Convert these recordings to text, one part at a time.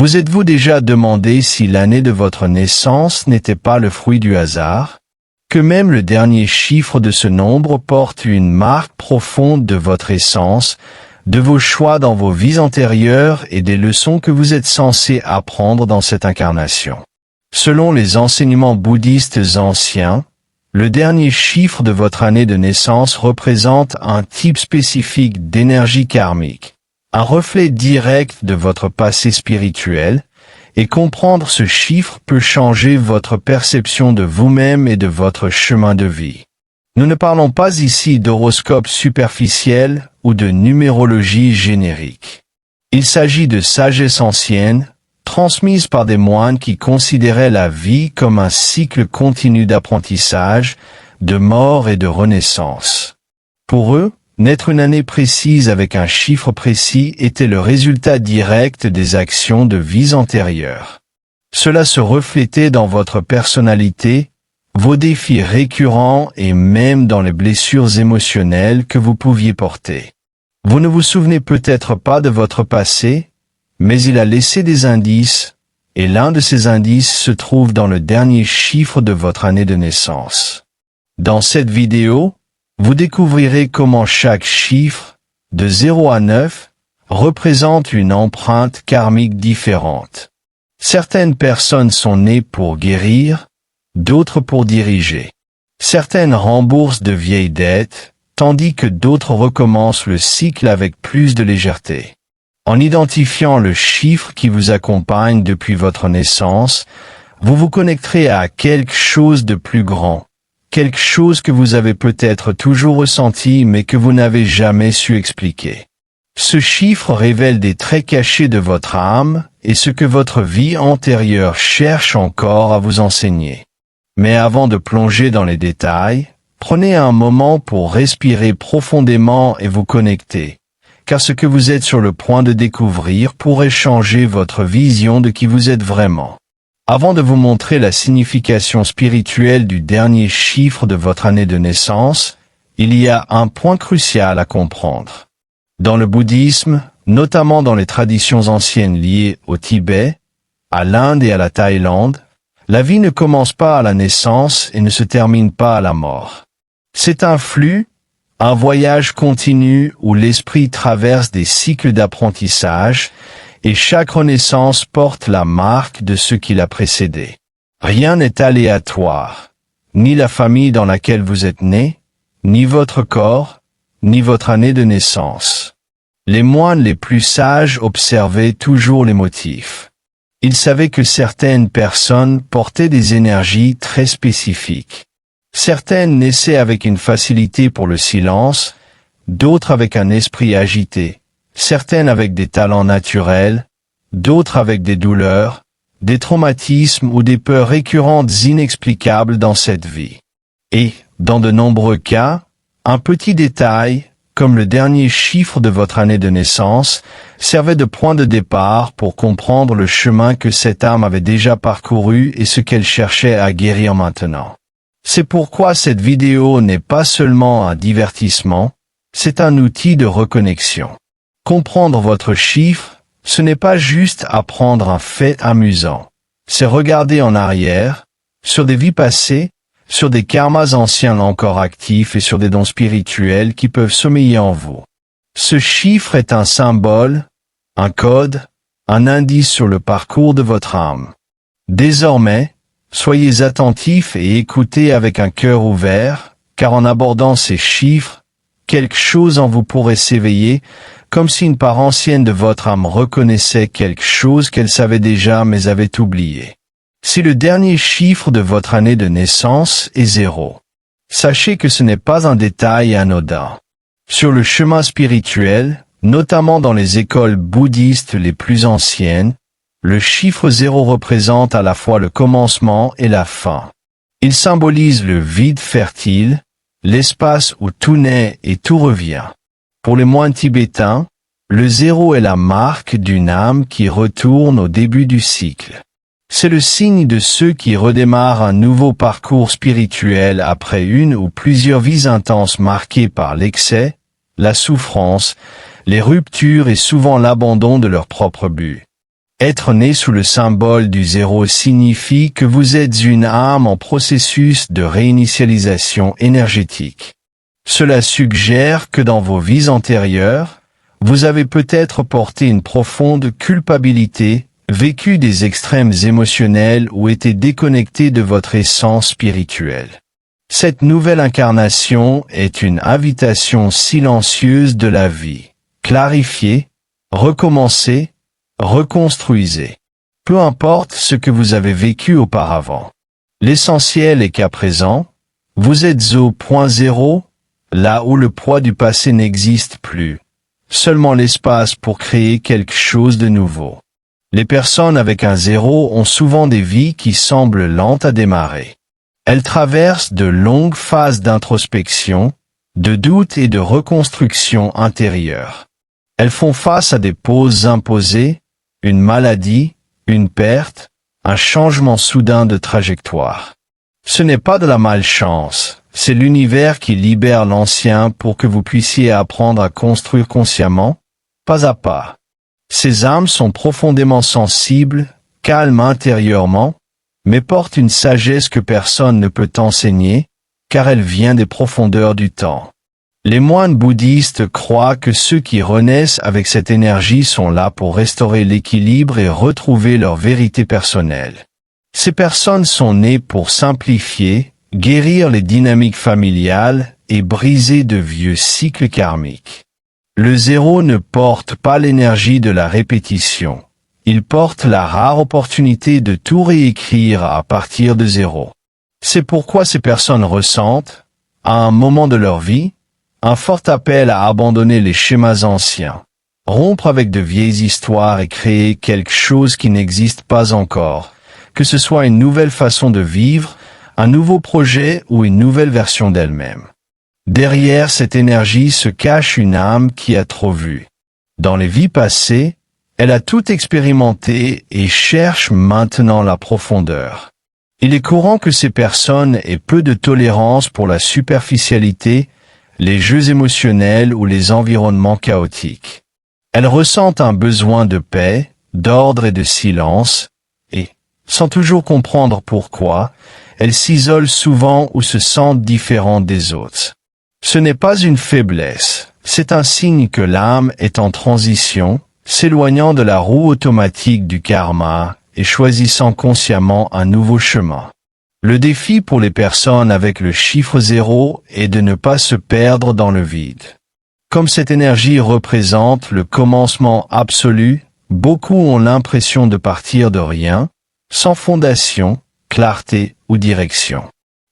Vous êtes-vous déjà demandé si l'année de votre naissance n'était pas le fruit du hasard? Que même le dernier chiffre de ce nombre porte une marque profonde de votre essence, de vos choix dans vos vies antérieures et des leçons que vous êtes censé apprendre dans cette incarnation. Selon les enseignements bouddhistes anciens, le dernier chiffre de votre année de naissance représente un type spécifique d'énergie karmique, un reflet direct de votre passé spirituel, et comprendre ce chiffre peut changer votre perception de vous-même et de votre chemin de vie. Nous ne parlons pas ici d'horoscope superficiel ou de numérologie générique. Il s'agit de sagesse ancienne, transmise par des moines qui considéraient la vie comme un cycle continu d'apprentissage, de mort et de renaissance. Pour eux, naître une année précise avec un chiffre précis était le résultat direct des actions de vies antérieures. Cela se reflétait dans votre personnalité, vos défis récurrents et même dans les blessures émotionnelles que vous pouviez porter. Vous ne vous souvenez peut-être pas de votre passé, mais il a laissé des indices, et l'un de ces indices se trouve dans le dernier chiffre de votre année de naissance. Dans cette vidéo, vous découvrirez comment chaque chiffre, de 0 à 9, représente une empreinte karmique différente. Certaines personnes sont nées pour guérir, d'autres pour diriger. Certaines remboursent de vieilles dettes, tandis que d'autres recommencent le cycle avec plus de légèreté. En identifiant le chiffre qui vous accompagne depuis votre naissance, vous vous connecterez à quelque chose de plus grand. Quelque chose que vous avez peut-être toujours ressenti mais que vous n'avez jamais su expliquer. Ce chiffre révèle des traits cachés de votre âme et ce que votre vie antérieure cherche encore à vous enseigner. Mais avant de plonger dans les détails, prenez un moment pour respirer profondément et vous connecter, car ce que vous êtes sur le point de découvrir pourrait changer votre vision de qui vous êtes vraiment. Avant de vous montrer la signification spirituelle du dernier chiffre de votre année de naissance, il y a un point crucial à comprendre. Dans le bouddhisme, notamment dans les traditions anciennes liées au Tibet, à l'Inde et à la Thaïlande, la vie ne commence pas à la naissance et ne se termine pas à la mort. C'est un flux, un voyage continu où l'esprit traverse des cycles d'apprentissage, et chaque renaissance porte la marque de ce qui l'a précédé. Rien n'est aléatoire, ni la famille dans laquelle vous êtes né, ni votre corps, ni votre année de naissance. Les moines les plus sages observaient toujours les motifs. Ils savaient que certaines personnes portaient des énergies très spécifiques. Certaines naissaient avec une facilité pour le silence, d'autres avec un esprit agité. Certaines avec des talents naturels, d'autres avec des douleurs, des traumatismes ou des peurs récurrentes inexplicables dans cette vie. Et, dans de nombreux cas, un petit détail, comme le dernier chiffre de votre année de naissance, servait de point de départ pour comprendre le chemin que cette âme avait déjà parcouru et ce qu'elle cherchait à guérir maintenant. C'est pourquoi cette vidéo n'est pas seulement un divertissement, c'est un outil de reconnexion. Comprendre votre chiffre, ce n'est pas juste apprendre un fait amusant. C'est regarder en arrière, sur des vies passées, sur des karmas anciens encore actifs et sur des dons spirituels qui peuvent sommeiller en vous. Ce chiffre est un symbole, un code, un indice sur le parcours de votre âme. Désormais, soyez attentifs et écoutez avec un cœur ouvert, car en abordant ces chiffres, quelque chose en vous pourrait s'éveiller, comme si une part ancienne de votre âme reconnaissait quelque chose qu'elle savait déjà mais avait oublié. Si le dernier chiffre de votre année de naissance est 0, sachez que ce n'est pas un détail anodin. Sur le chemin spirituel, notamment dans les écoles bouddhistes les plus anciennes, le chiffre 0 représente à la fois le commencement et la fin. Il symbolise le vide fertile, l'espace où tout naît et tout revient. Pour les moines tibétains, le 0 est la marque d'une âme qui retourne au début du cycle. C'est le signe de ceux qui redémarrent un nouveau parcours spirituel après une ou plusieurs vies intenses marquées par l'excès, la souffrance, les ruptures et souvent l'abandon de leur propre but. Être né sous le symbole du 0 signifie que vous êtes une âme en processus de réinitialisation énergétique. Cela suggère que dans vos vies antérieures, vous avez peut-être porté une profonde culpabilité, vécu des extrêmes émotionnels ou été déconnecté de votre essence spirituelle. Cette nouvelle incarnation est une invitation silencieuse de la vie. Clarifiez, recommencez, reconstruisez. Peu importe ce que vous avez vécu auparavant. L'essentiel est qu'à présent, vous êtes au point zéro, là où le poids du passé n'existe plus. Seulement l'espace pour créer quelque chose de nouveau. Les personnes avec un 0 ont souvent des vies qui semblent lentes à démarrer. Elles traversent de longues phases d'introspection, de doute et de reconstruction intérieure. Elles font face à des pauses imposées, une maladie, une perte, un changement soudain de trajectoire. Ce n'est pas de la malchance, c'est l'univers qui libère l'ancien pour que vous puissiez apprendre à construire consciemment, pas à pas. Ces âmes sont profondément sensibles, calmes intérieurement, mais portent une sagesse que personne ne peut enseigner, car elle vient des profondeurs du temps. Les moines bouddhistes croient que ceux qui renaissent avec cette énergie sont là pour restaurer l'équilibre et retrouver leur vérité personnelle. Ces personnes sont nées pour simplifier, guérir les dynamiques familiales et briser de vieux cycles karmiques. Le 0 ne porte pas l'énergie de la répétition. Il porte la rare opportunité de tout réécrire à partir de 0. C'est pourquoi ces personnes ressentent, à un moment de leur vie, un fort appel à abandonner les schémas anciens, rompre avec de vieilles histoires et créer quelque chose qui n'existe pas encore, que ce soit une nouvelle façon de vivre, un nouveau projet ou une nouvelle version d'elle-même. Derrière cette énergie se cache une âme qui a trop vu. Dans les vies passées, elle a tout expérimenté et cherche maintenant la profondeur. Il est courant que ces personnes aient peu de tolérance pour la superficialité, les jeux émotionnels ou les environnements chaotiques. Elles ressentent un besoin de paix, d'ordre et de silence, et, sans toujours comprendre pourquoi, elles s'isolent souvent ou se sentent différentes des autres. Ce n'est pas une faiblesse, c'est un signe que l'âme est en transition, s'éloignant de la roue automatique du karma et choisissant consciemment un nouveau chemin. Le défi pour les personnes avec le chiffre 0 est de ne pas se perdre dans le vide. Comme cette énergie représente le commencement absolu, beaucoup ont l'impression de partir de rien, sans fondation, clarté ou direction.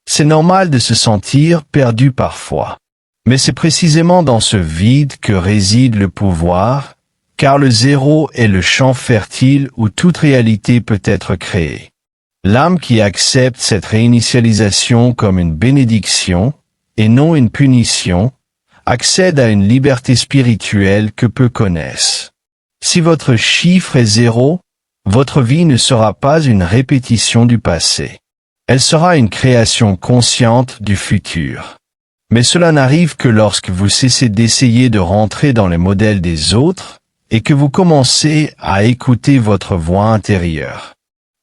C'est normal de se sentir perdu parfois. Mais c'est précisément dans ce vide que réside le pouvoir, car le 0 est le champ fertile où toute réalité peut être créée. L'âme qui accepte cette réinitialisation comme une bénédiction, et non une punition, accède à une liberté spirituelle que peu connaissent. Si votre chiffre est 0, votre vie ne sera pas une répétition du passé. Elle sera une création consciente du futur. Mais cela n'arrive que lorsque vous cessez d'essayer de rentrer dans les modèles des autres et que vous commencez à écouter votre voix intérieure.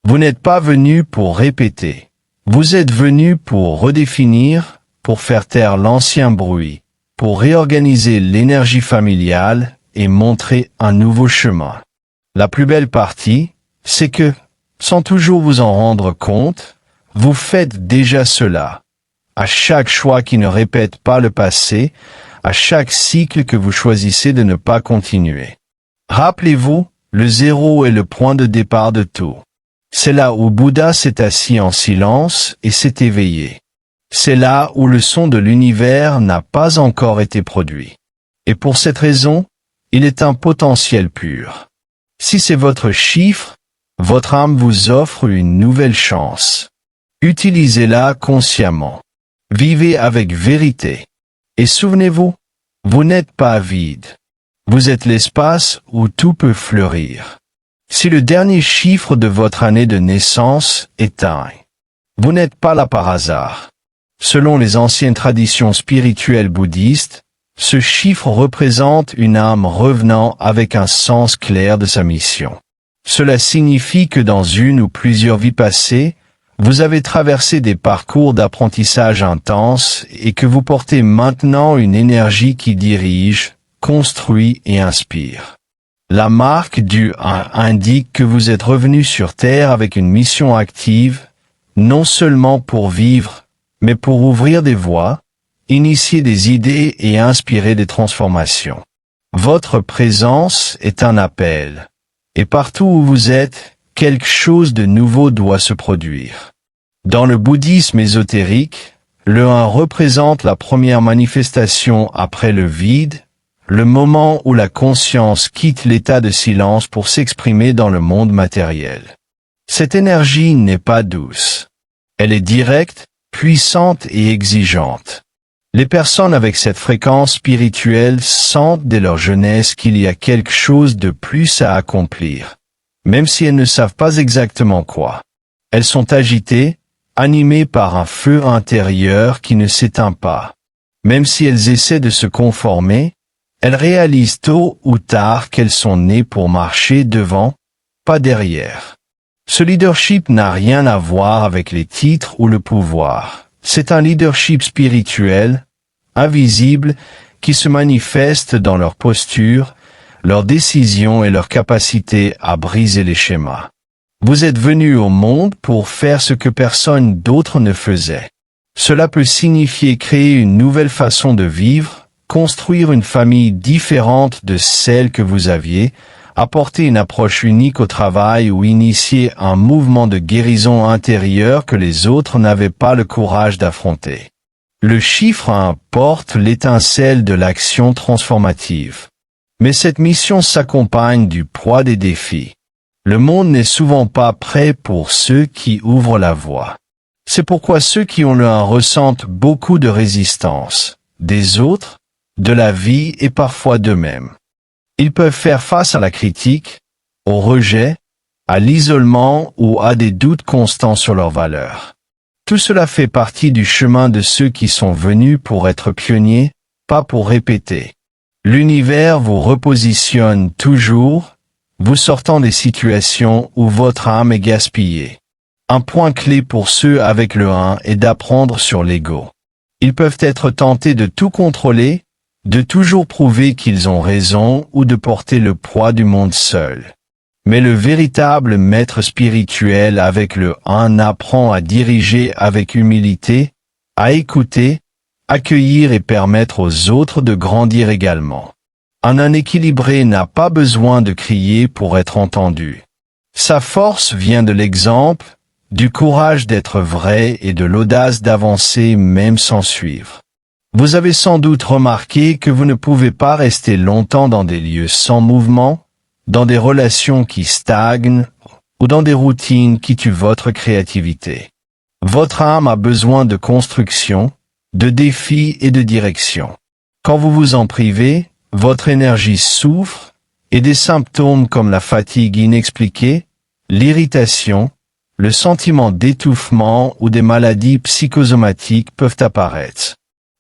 Vous n'êtes pas venu pour répéter. Vous êtes venu pour redéfinir, pour faire taire l'ancien bruit, pour réorganiser l'énergie familiale et montrer un nouveau chemin. La plus belle partie, c'est que, sans toujours vous en rendre compte, vous faites déjà cela. À chaque choix qui ne répète pas le passé, à chaque cycle que vous choisissez de ne pas continuer. Rappelez-vous, le 0 est le point de départ de tout. C'est là où Bouddha s'est assis en silence et s'est éveillé. C'est là où le son de l'univers n'a pas encore été produit. Et pour cette raison, il est un potentiel pur. Si c'est votre chiffre, votre âme vous offre une nouvelle chance. Utilisez-la consciemment. Vivez avec vérité. Et souvenez-vous, vous n'êtes pas vide. Vous êtes l'espace où tout peut fleurir. Si le dernier chiffre de votre année de naissance est 1, vous n'êtes pas là par hasard. Selon les anciennes traditions spirituelles bouddhistes, ce chiffre représente une âme revenant avec un sens clair de sa mission. Cela signifie que dans une ou plusieurs vies passées, vous avez traversé des parcours d'apprentissage intenses et que vous portez maintenant une énergie qui dirige, construit et inspire. La marque du 1 indique que vous êtes revenu sur Terre avec une mission active, non seulement pour vivre, mais pour ouvrir des voies, initier des idées et inspirer des transformations. Votre présence est un appel. Et partout où vous êtes, quelque chose de nouveau doit se produire. Dans le bouddhisme ésotérique, le 1 représente la première manifestation après le vide, le moment où la conscience quitte l'état de silence pour s'exprimer dans le monde matériel. Cette énergie n'est pas douce. Elle est directe, puissante et exigeante. Les personnes avec cette fréquence spirituelle sentent dès leur jeunesse qu'il y a quelque chose de plus à accomplir, même si elles ne savent pas exactement quoi. Elles sont agitées, animées par un feu intérieur qui ne s'éteint pas. Même si elles essaient de se conformer, elles réalisent tôt ou tard qu'elles sont nées pour marcher devant, pas derrière. Ce leadership n'a rien à voir avec les titres ou le pouvoir. C'est un leadership spirituel, invisible, qui se manifeste dans leur posture, leurs décisions et leur capacité à briser les schémas. Vous êtes venu au monde pour faire ce que personne d'autre ne faisait. Cela peut signifier créer une nouvelle façon de vivre, construire une famille différente de celle que vous aviez, apporter une approche unique au travail ou initier un mouvement de guérison intérieure que les autres n'avaient pas le courage d'affronter. Le chiffre 1 porte l'étincelle de l'action transformative. Mais cette mission s'accompagne du poids des défis. Le monde n'est souvent pas prêt pour ceux qui ouvrent la voie. C'est pourquoi ceux qui ont le 1 ressentent beaucoup de résistance, des autres, de la vie et parfois d'eux-mêmes. Ils peuvent faire face à la critique, au rejet, à l'isolement ou à des doutes constants sur leurs valeurs. Tout cela fait partie du chemin de ceux qui sont venus pour être pionniers, pas pour répéter. L'univers vous repositionne toujours, vous sortant des situations où votre âme est gaspillée. Un point clé pour ceux avec le 1 est d'apprendre sur l'ego. Ils peuvent être tentés de tout contrôler, de toujours prouver qu'ils ont raison ou de porter le poids du monde seul. Mais le véritable maître spirituel avec le 1 apprend à diriger avec humilité, à écouter, accueillir et permettre aux autres de grandir également. Un équilibré n'a pas besoin de crier pour être entendu. Sa force vient de l'exemple, du courage d'être vrai et de l'audace d'avancer même sans suivre. Vous avez sans doute remarqué que vous ne pouvez pas rester longtemps dans des lieux sans mouvement, dans des relations qui stagnent ou dans des routines qui tuent votre créativité. Votre âme a besoin de construction, de défis et de direction. Quand vous vous en privez, votre énergie souffre et des symptômes comme la fatigue inexpliquée, l'irritation, le sentiment d'étouffement ou des maladies psychosomatiques peuvent apparaître.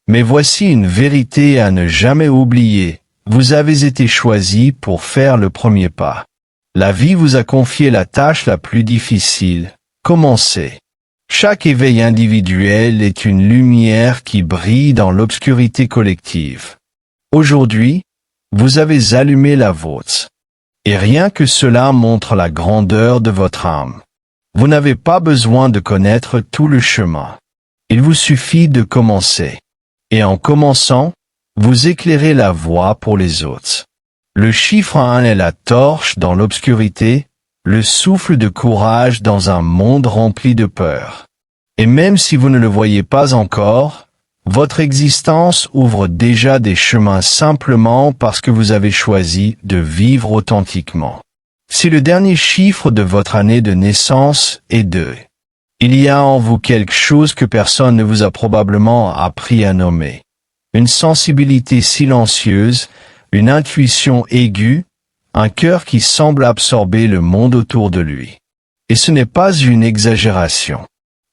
Mais voici une vérité à ne jamais oublier. Vous avez été choisi pour faire le premier pas. La vie vous a confié la tâche la plus difficile. Commencez. Chaque éveil individuel est une lumière qui brille dans l'obscurité collective. Aujourd'hui, vous avez allumé la vôtre. Et rien que cela montre la grandeur de votre âme. Vous n'avez pas besoin de connaître tout le chemin. Il vous suffit de commencer. Et en commençant, vous éclairez la voie pour les autres. Le chiffre 1 est la torche dans l'obscurité, le souffle de courage dans un monde rempli de peur. Et même si vous ne le voyez pas encore, votre existence ouvre déjà des chemins simplement parce que vous avez choisi de vivre authentiquement. Si le dernier chiffre de votre année de naissance est 2, il y a en vous quelque chose que personne ne vous a probablement appris à nommer. Une sensibilité silencieuse, une intuition aiguë, un cœur qui semble absorber le monde autour de lui. Et ce n'est pas une exagération.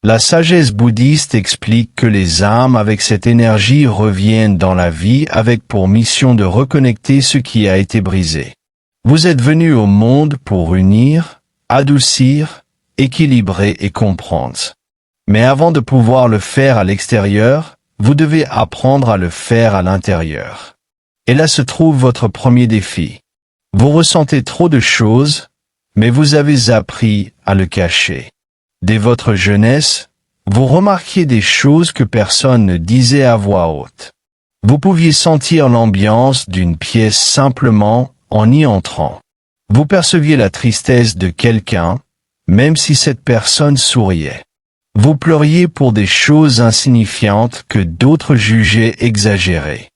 La sagesse bouddhiste explique que les âmes avec cette énergie reviennent dans la vie avec pour mission de reconnecter ce qui a été brisé. Vous êtes venu au monde pour unir, adoucir, équilibrer et comprendre. Mais avant de pouvoir le faire à l'extérieur, vous devez apprendre à le faire à l'intérieur. Et là se trouve votre premier défi. Vous ressentez trop de choses, mais vous avez appris à le cacher. Dès votre jeunesse, vous remarquiez des choses que personne ne disait à voix haute. Vous pouviez sentir l'ambiance d'une pièce simplement en y entrant. Vous perceviez la tristesse de quelqu'un, même si cette personne souriait. Vous pleuriez pour des choses insignifiantes que d'autres jugeaient exagérées.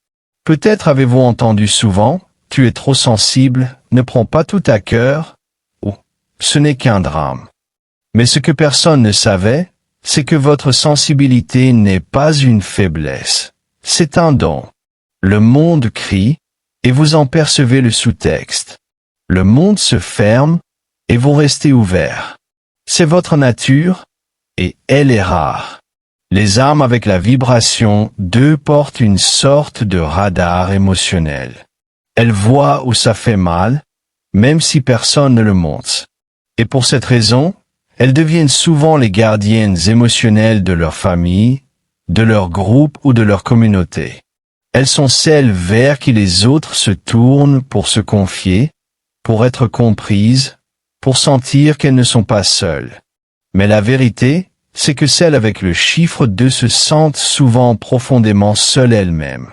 Peut-être avez-vous entendu souvent « tu es trop sensible, ne prends pas tout à cœur » ou « ce n'est qu'un drame ». Mais ce que personne ne savait, c'est que votre sensibilité n'est pas une faiblesse, c'est un don. Le monde crie, et vous en percevez le sous-texte. Le monde se ferme, et vous restez ouvert. C'est votre nature, et elle est rare. Les âmes avec la vibration 2 portent une sorte de radar émotionnel. Elles voient où ça fait mal, même si personne ne le montre. Et pour cette raison, elles deviennent souvent les gardiennes émotionnelles de leur famille, de leur groupe ou de leur communauté. Elles sont celles vers qui les autres se tournent pour se confier, pour être comprises, pour sentir qu'elles ne sont pas seules. Mais la vérité, c'est que celles avec le chiffre 2 se sentent souvent profondément seules elles-mêmes.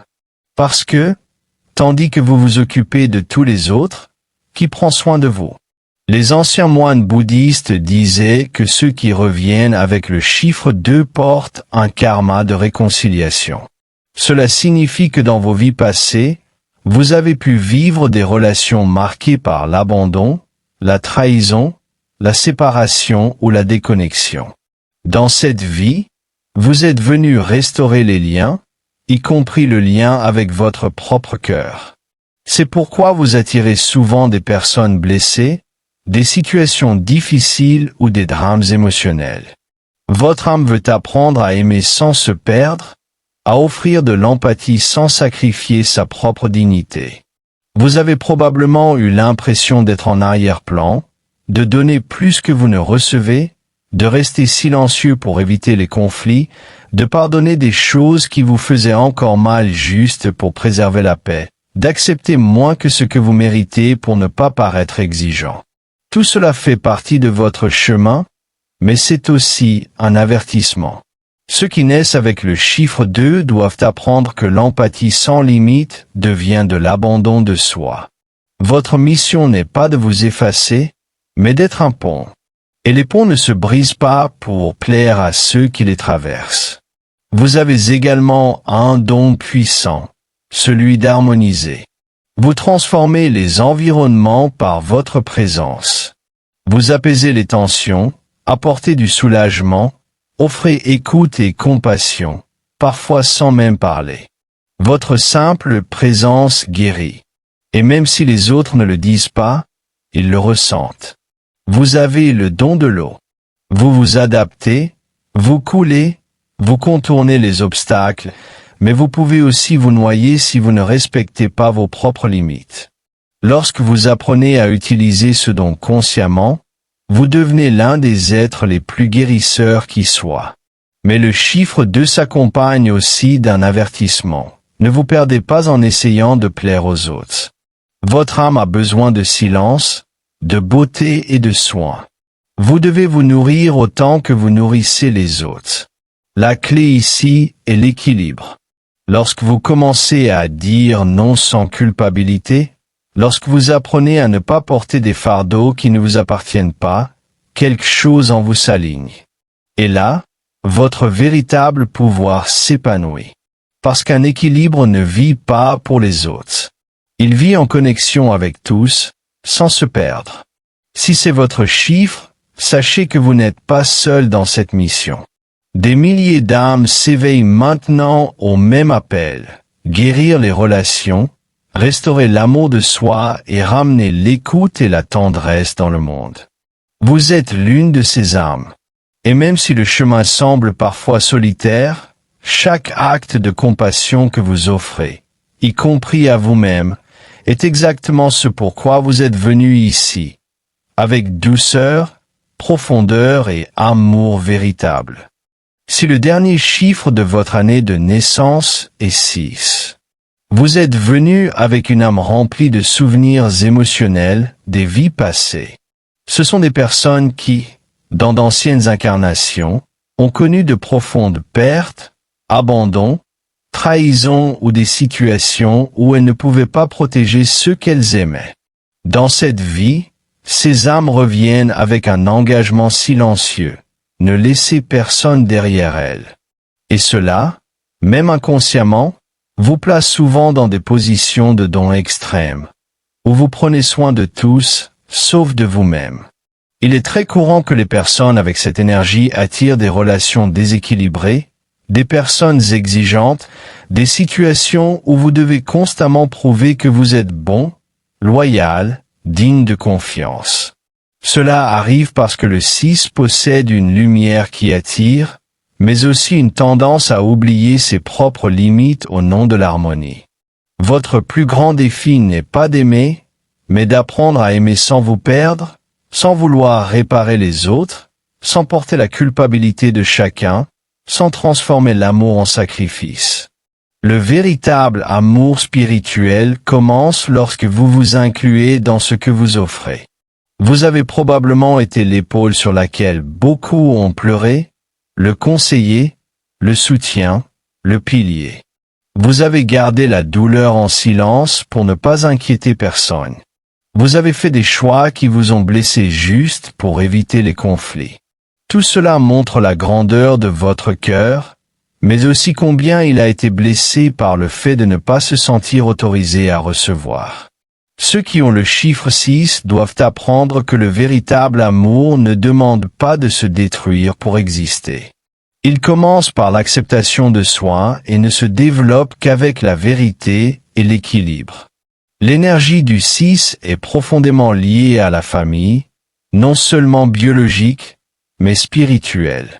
Parce que, tandis que vous vous occupez de tous les autres, qui prend soin de vous? Les anciens moines bouddhistes disaient que ceux qui reviennent avec le chiffre 2 portent un karma de réconciliation. Cela signifie que dans vos vies passées, vous avez pu vivre des relations marquées par l'abandon, la trahison, la séparation ou la déconnexion. Dans cette vie, vous êtes venu restaurer les liens, y compris le lien avec votre propre cœur. C'est pourquoi vous attirez souvent des personnes blessées, des situations difficiles ou des drames émotionnels. Votre âme veut apprendre à aimer sans se perdre, à offrir de l'empathie sans sacrifier sa propre dignité. Vous avez probablement eu l'impression d'être en arrière-plan, de donner plus que vous ne recevez, de rester silencieux pour éviter les conflits, de pardonner des choses qui vous faisaient encore mal juste pour préserver la paix, d'accepter moins que ce que vous méritez pour ne pas paraître exigeant. Tout cela fait partie de votre chemin, mais c'est aussi un avertissement. Ceux qui naissent avec le chiffre 2 doivent apprendre que l'empathie sans limite devient de l'abandon de soi. Votre mission n'est pas de vous effacer, mais d'être un pont. Et les ponts ne se brisent pas pour plaire à ceux qui les traversent. Vous avez également un don puissant, celui d'harmoniser. Vous transformez les environnements par votre présence. Vous apaisez les tensions, apportez du soulagement, offrez écoute et compassion, parfois sans même parler. Votre simple présence guérit. Et même si les autres ne le disent pas, ils le ressentent. Vous avez le don de l'eau. Vous vous adaptez, vous coulez, vous contournez les obstacles, mais vous pouvez aussi vous noyer si vous ne respectez pas vos propres limites. Lorsque vous apprenez à utiliser ce don consciemment, vous devenez l'un des êtres les plus guérisseurs qui soient. Mais le chiffre 2 s'accompagne aussi d'un avertissement. Ne vous perdez pas en essayant de plaire aux autres. Votre âme a besoin de silence, de beauté et de soin. Vous devez vous nourrir autant que vous nourrissez les autres. La clé ici est l'équilibre. Lorsque vous commencez à dire non sans culpabilité, lorsque vous apprenez à ne pas porter des fardeaux qui ne vous appartiennent pas, quelque chose en vous s'aligne. Et là, votre véritable pouvoir s'épanouit. Parce qu'un équilibre ne vit pas pour les autres. Il vit en connexion avec tous, sans se perdre. Si c'est votre chiffre, sachez que vous n'êtes pas seul dans cette mission. Des milliers d'âmes s'éveillent maintenant au même appel, guérir les relations, restaurer l'amour de soi et ramener l'écoute et la tendresse dans le monde. Vous êtes l'une de ces âmes. Et même si le chemin semble parfois solitaire, chaque acte de compassion que vous offrez, y compris à vous-même, est exactement ce pourquoi vous êtes venu ici, avec douceur, profondeur et amour véritable. Si le dernier chiffre de votre année de naissance est 6, vous êtes venu avec une âme remplie de souvenirs émotionnels des vies passées. Ce sont des personnes qui, dans d'anciennes incarnations, ont connu de profondes pertes, abandons, trahison ou des situations où elles ne pouvaient pas protéger ceux qu'elles aimaient. Dans cette vie, ces âmes reviennent avec un engagement silencieux, ne laissez personne derrière elles. Et cela, même inconsciemment, vous place souvent dans des positions de dons extrêmes, où vous prenez soin de tous, sauf de vous-même. Il est très courant que les personnes avec cette énergie attirent des relations déséquilibrées, des personnes exigeantes, des situations où vous devez constamment prouver que vous êtes bon, loyal, digne de confiance. Cela arrive parce que le 6 possède une lumière qui attire, mais aussi une tendance à oublier ses propres limites au nom de l'harmonie. Votre plus grand défi n'est pas d'aimer, mais d'apprendre à aimer sans vous perdre, sans vouloir réparer les autres, sans porter la culpabilité de chacun, sans transformer l'amour en sacrifice. Le véritable amour spirituel commence lorsque vous vous incluez dans ce que vous offrez. Vous avez probablement été l'épaule sur laquelle beaucoup ont pleuré, le conseiller, le soutien, le pilier. Vous avez gardé la douleur en silence pour ne pas inquiéter personne. Vous avez fait des choix qui vous ont blessé juste pour éviter les conflits. Tout cela montre la grandeur de votre cœur, mais aussi combien il a été blessé par le fait de ne pas se sentir autorisé à recevoir. Ceux qui ont le chiffre 6 doivent apprendre que le véritable amour ne demande pas de se détruire pour exister. Il commence par l'acceptation de soi et ne se développe qu'avec la vérité et l'équilibre. L'énergie du 6 est profondément liée à la famille, non seulement biologique, mais spirituelle.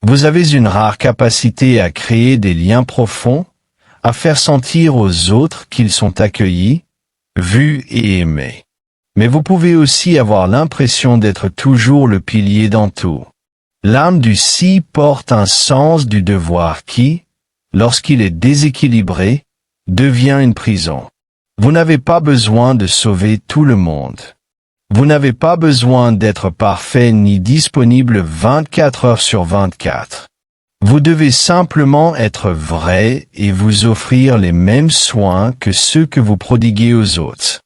Vous avez une rare capacité à créer des liens profonds, à faire sentir aux autres qu'ils sont accueillis, vus et aimés. Mais vous pouvez aussi avoir l'impression d'être toujours le pilier dans tout. L'âme du 6 porte un sens du devoir qui, lorsqu'il est déséquilibré, devient une prison. Vous n'avez pas besoin de sauver tout le monde. Vous n'avez pas besoin d'être parfait ni disponible 24 heures sur 24. Vous devez simplement être vrai et vous offrir les mêmes soins que ceux que vous prodiguez aux autres.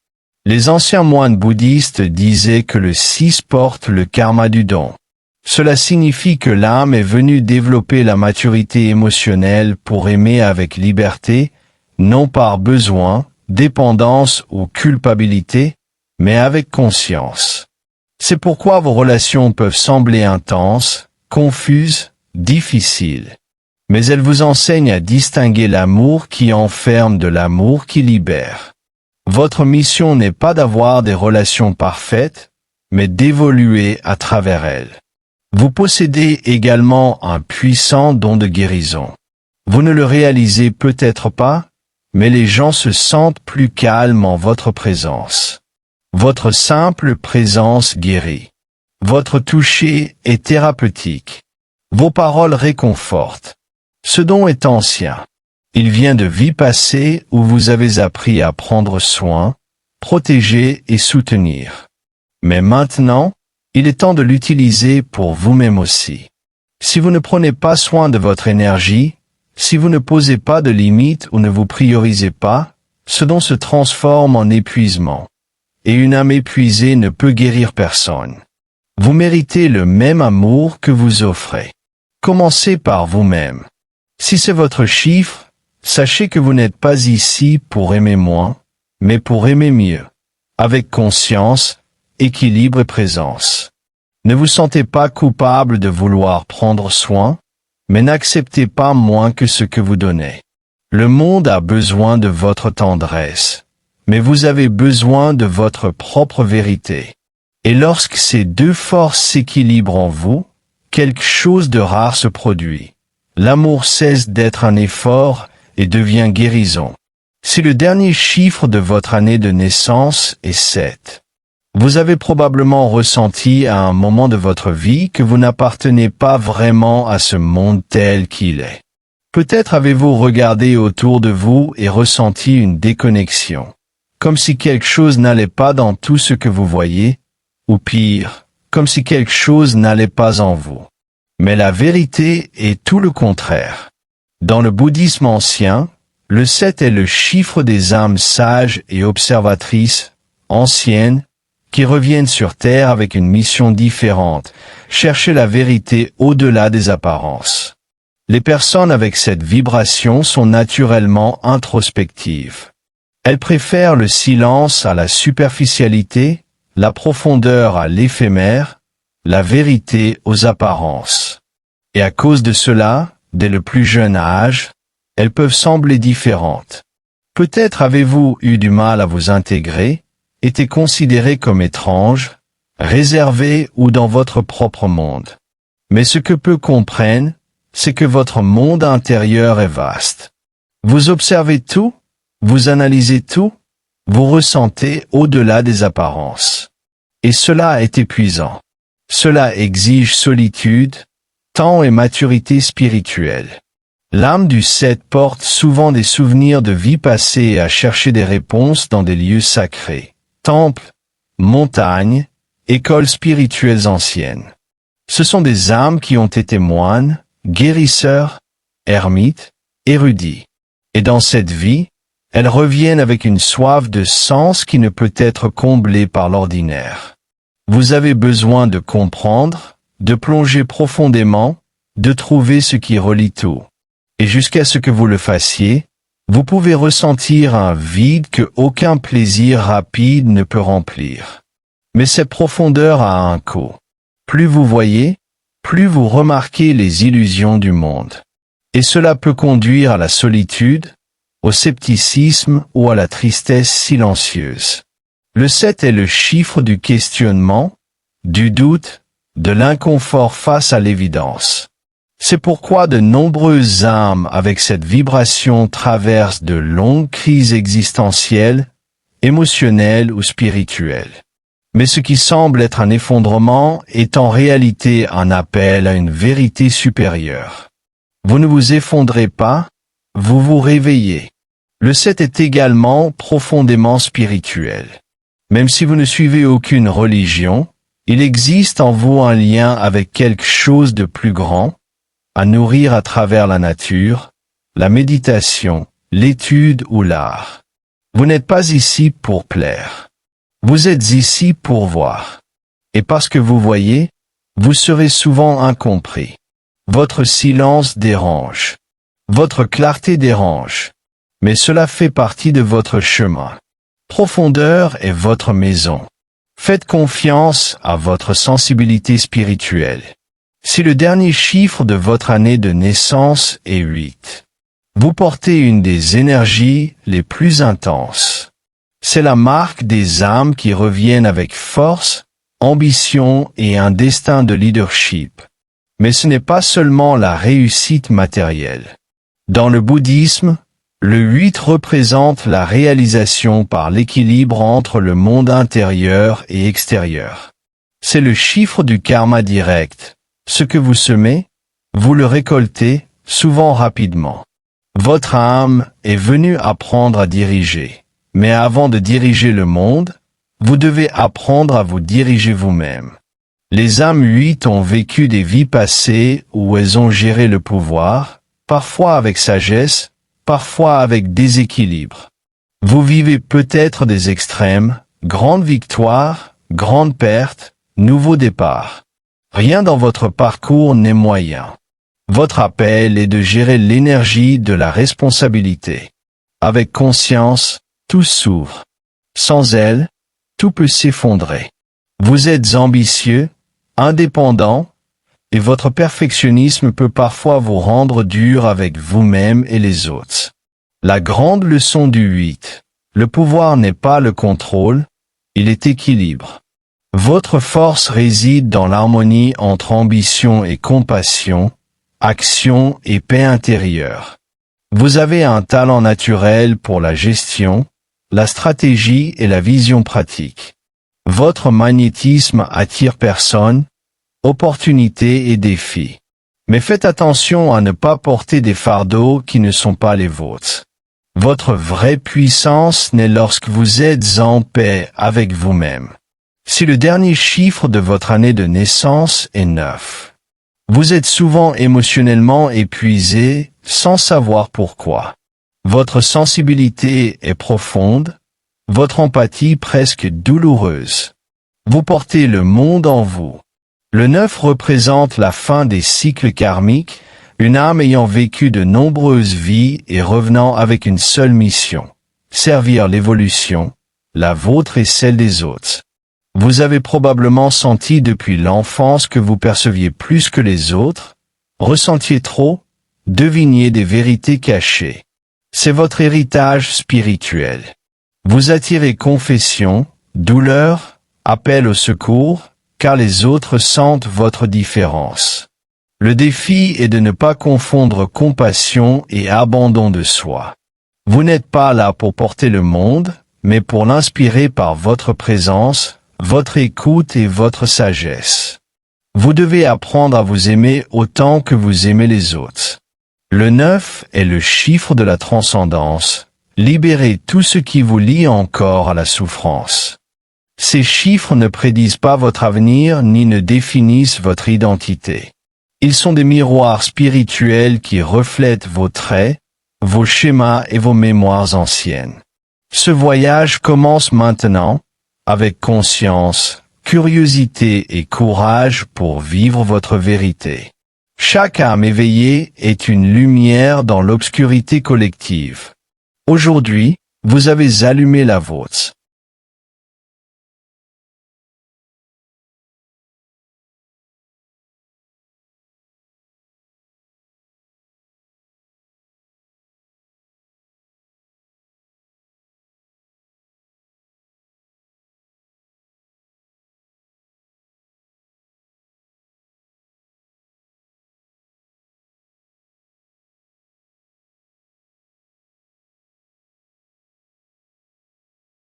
Les anciens moines bouddhistes disaient que le 6 porte le karma du don. Cela signifie que l'âme est venue développer la maturité émotionnelle pour aimer avec liberté, non par besoin, dépendance ou culpabilité, mais avec conscience. C'est pourquoi vos relations peuvent sembler intenses, confuses, difficiles. Mais elles vous enseignent à distinguer l'amour qui enferme de l'amour qui libère. Votre mission n'est pas d'avoir des relations parfaites, mais d'évoluer à travers elles. Vous possédez également un puissant don de guérison. Vous ne le réalisez peut-être pas, mais les gens se sentent plus calmes en votre présence. Votre simple présence guérit. Votre toucher est thérapeutique. Vos paroles réconfortent. Ce don est ancien. Il vient de vies passées où vous avez appris à prendre soin, protéger et soutenir. Mais maintenant, il est temps de l'utiliser pour vous-même aussi. Si vous ne prenez pas soin de votre énergie, si vous ne posez pas de limites ou ne vous priorisez pas, ce don se transforme en épuisement. Et une âme épuisée ne peut guérir personne. Vous méritez le même amour que vous offrez. Commencez par vous-même. Si c'est votre chiffre, sachez que vous n'êtes pas ici pour aimer moins, mais pour aimer mieux, avec conscience, équilibre et présence. Ne vous sentez pas coupable de vouloir prendre soin, mais n'acceptez pas moins que ce que vous donnez. Le monde a besoin de votre tendresse, mais vous avez besoin de votre propre vérité. Et lorsque ces deux forces s'équilibrent en vous, quelque chose de rare se produit. L'amour cesse d'être un effort et devient guérison. Si le dernier chiffre de votre année de naissance est 7, vous avez probablement ressenti à un moment de votre vie que vous n'appartenez pas vraiment à ce monde tel qu'il est. Peut-être avez-vous regardé autour de vous et ressenti une déconnexion, comme si quelque chose n'allait pas dans tout ce que vous voyez, ou pire, comme si quelque chose n'allait pas en vous. Mais la vérité est tout le contraire. Dans le bouddhisme ancien, le 7 est le chiffre des âmes sages et observatrices, anciennes, qui reviennent sur Terre avec une mission différente, chercher la vérité au-delà des apparences. Les personnes avec cette vibration sont naturellement introspectives. Elles préfèrent le silence à la superficialité, la profondeur à l'éphémère, la vérité aux apparences. Et à cause de cela, dès le plus jeune âge, elles peuvent sembler différentes. Peut-être avez-vous eu du mal à vous intégrer, été considéré comme étrange, réservé ou dans votre propre monde. Mais ce que peu comprennent, c'est que votre monde intérieur est vaste. Vous observez tout, vous analysez tout, vous ressentez au-delà des apparences. Et cela est épuisant. Cela exige solitude, temps et maturité spirituelle. L'âme du 7 porte souvent des souvenirs de vie passée et à chercher des réponses dans des lieux sacrés, temples, montagnes, écoles spirituelles anciennes. Ce sont des âmes qui ont été moines, guérisseurs, ermites, érudits. Et dans cette vie, elles reviennent avec une soif de sens qui ne peut être comblée par l'ordinaire. Vous avez besoin de comprendre, de plonger profondément, de trouver ce qui relie tout. Et jusqu'à ce que vous le fassiez, vous pouvez ressentir un vide que aucun plaisir rapide ne peut remplir. Mais cette profondeur a un coût. Plus vous voyez, plus vous remarquez les illusions du monde. Et cela peut conduire à la solitude, au scepticisme ou à la tristesse silencieuse. Le 7 est le chiffre du questionnement, du doute, de l'inconfort face à l'évidence. C'est pourquoi de nombreuses âmes avec cette vibration traversent de longues crises existentielles, émotionnelles ou spirituelles. Mais ce qui semble être un effondrement est en réalité un appel à une vérité supérieure. Vous ne vous effondrez pas, vous vous réveillez. Le 7 est également profondément spirituel. Même si vous ne suivez aucune religion, il existe en vous un lien avec quelque chose de plus grand, à nourrir à travers la nature, la méditation, l'étude ou l'art. Vous n'êtes pas ici pour plaire. Vous êtes ici pour voir. Et parce que vous voyez, vous serez souvent incompris. Votre silence dérange. Votre clarté dérange. Mais cela fait partie de votre chemin. Profondeur est votre maison. Faites confiance à votre sensibilité spirituelle. Si le dernier chiffre de votre année de naissance est 8, vous portez une des énergies les plus intenses. C'est la marque des âmes qui reviennent avec force, ambition et un destin de leadership. Mais ce n'est pas seulement la réussite matérielle. Dans le bouddhisme, le 8 représente la réalisation par l'équilibre entre le monde intérieur et extérieur. C'est le chiffre du karma direct. Ce que vous semez, vous le récoltez, souvent rapidement. Votre âme est venue apprendre à diriger. Mais avant de diriger le monde, vous devez apprendre à vous diriger vous-même. Les âmes 8 ont vécu des vies passées où elles ont géré le pouvoir, parfois avec sagesse, parfois avec déséquilibre. Vous vivez peut-être des extrêmes, grandes victoires, grandes pertes, nouveaux départs. Rien dans votre parcours n'est moyen. Votre appel est de gérer l'énergie de la responsabilité. Avec conscience, tout s'ouvre. Sans elle, tout peut s'effondrer. Vous êtes ambitieux, indépendant, et votre perfectionnisme peut parfois vous rendre dur avec vous-même et les autres. La grande leçon du 8. Le pouvoir n'est pas le contrôle, il est équilibre. Votre force réside dans l'harmonie entre ambition et compassion, action et paix intérieure. Vous avez un talent naturel pour la gestion, la stratégie et la vision pratique. Votre magnétisme attire personnes, opportunités et défis. Mais faites attention à ne pas porter des fardeaux qui ne sont pas les vôtres. Votre vraie puissance naît lorsque vous êtes en paix avec vous-même. Si le dernier chiffre de votre année de naissance est 9, vous êtes souvent émotionnellement épuisé sans savoir pourquoi. Votre sensibilité est profonde, votre empathie presque douloureuse. Vous portez le monde en vous. Le 9 représente la fin des cycles karmiques, une âme ayant vécu de nombreuses vies et revenant avec une seule mission, servir l'évolution, la vôtre et celle des autres. Vous avez probablement senti depuis l'enfance que vous perceviez plus que les autres, ressentiez trop, deviniez des vérités cachées. C'est votre héritage spirituel. Vous attirez confession, douleur, appel au secours, car les autres sentent votre différence. Le défi est de ne pas confondre compassion et abandon de soi. Vous n'êtes pas là pour porter le monde, mais pour l'inspirer par votre présence, votre écoute et votre sagesse. Vous devez apprendre à vous aimer autant que vous aimez les autres. Le 9 est le chiffre de la transcendance. Libérez tout ce qui vous lie encore à la souffrance. Ces chiffres ne prédisent pas votre avenir ni ne définissent votre identité. Ils sont des miroirs spirituels qui reflètent vos traits, vos schémas et vos mémoires anciennes. Ce voyage commence maintenant, avec conscience, curiosité et courage pour vivre votre vérité. Chaque âme éveillée est une lumière dans l'obscurité collective. Aujourd'hui, vous avez allumé la vôtre.